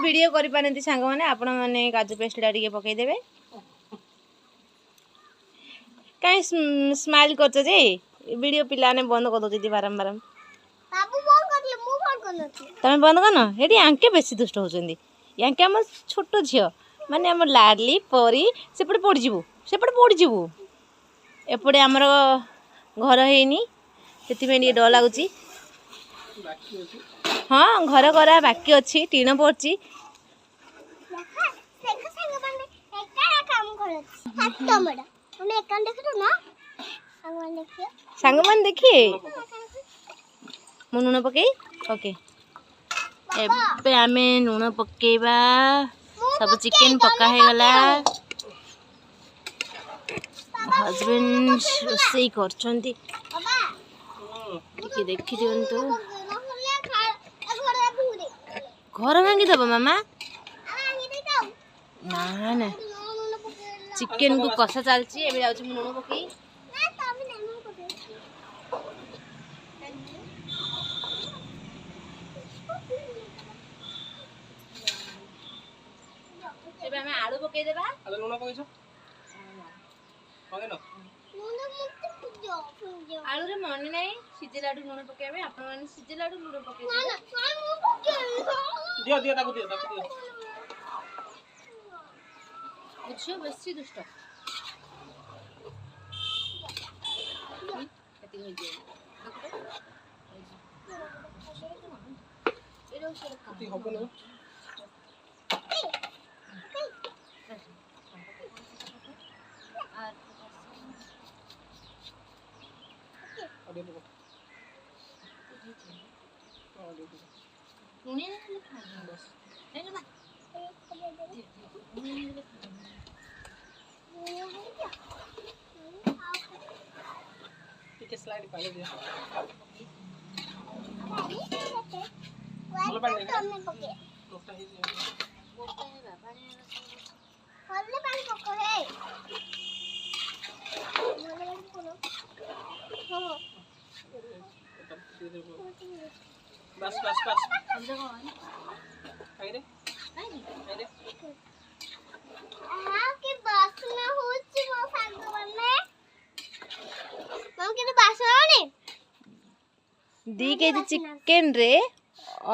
video करि पारंती सांग माने आपण माने काजू पेस्ट टा टिके पकई देबे काई स्माइल करछ जे वीडियो पिला ने बंद कर दो बारंबार बाबू बंद कर ले मु बंद कर नथि तमे बंद करनो हेडी आंके बेसी दुष्ट होचंदी यांके हम छोटो झियो माने हम लाडली परी सेपटे पड़ जीवु एपटे हमर घर हेनी सेति में डर लागुची हाँ घर करा बाकी अच्छी टीण पड़ची सांग मान देखिए मु लुण पकई ओके एबे आमे लुण पकेबा सब चिकन पका हे गला हस्बैंड रोसई करछंती देखि देखि दियंतु घर भांगी दब मामा ना ना चिकन को कषा चलची एबे जाउछ मु लुण पकई एबे हमें आलू पकई देबा आलू लुण पकईछो पकेनो आलू रे मन नाही सिजे लाडू लुण पकेबे आपण माने सिजे लाडू लुण पकेबे दियो ताको दियो बुझो बेसी दुष्ट कति होई जे कति हबो न ठीक है स्लाइड पाले दिया बोलो पानी टोटा ही दिया बोलता है बाबा ने हल्ले पानी पको है हल्ले पानी पको हो बस बस बस समझो कौन आई रे के बस में होची मो सांगवन में मम के बस आने 2 केजी चिकन रे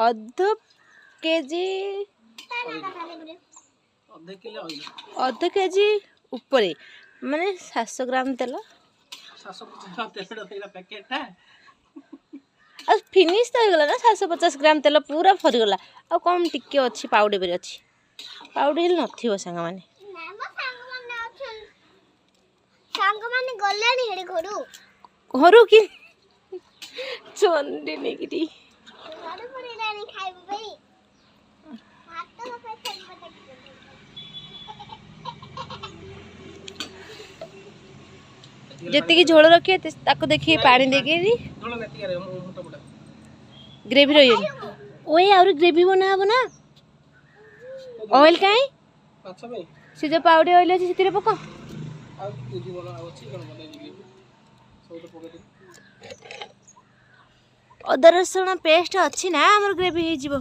आधा केजी आधा केजी ऊपर माने 700 ग्राम तेल 750 तेल तेल पैकेट है आ फिनिश तो गला ना 750 ग्राम तेल पूरा फरी गला आ कम टिके अच्छी पाउडर बेर अच्छी पाउडर नथिबो संग माने सांग माने गल्लानी हेडे घरू कि चंडी नेगिरी घरे पड़े लानी खाइबो भाई हाथ तो पैसा जति की झोल रखिए ताको देखिए पानी देके झोल नती रे मोटा मोटा ग्रेवी रही ओए और ग्रेवी बनाबो ना ऑयल काई अच्छा भाई से जो पाउडर ऑयल अछि सितिरे पको आ कुजी बोला अछि कोन बने दिबी सब तो पके दे अदर रसुण पेस्ट अछि ना हमर ग्रेवी हे जीवो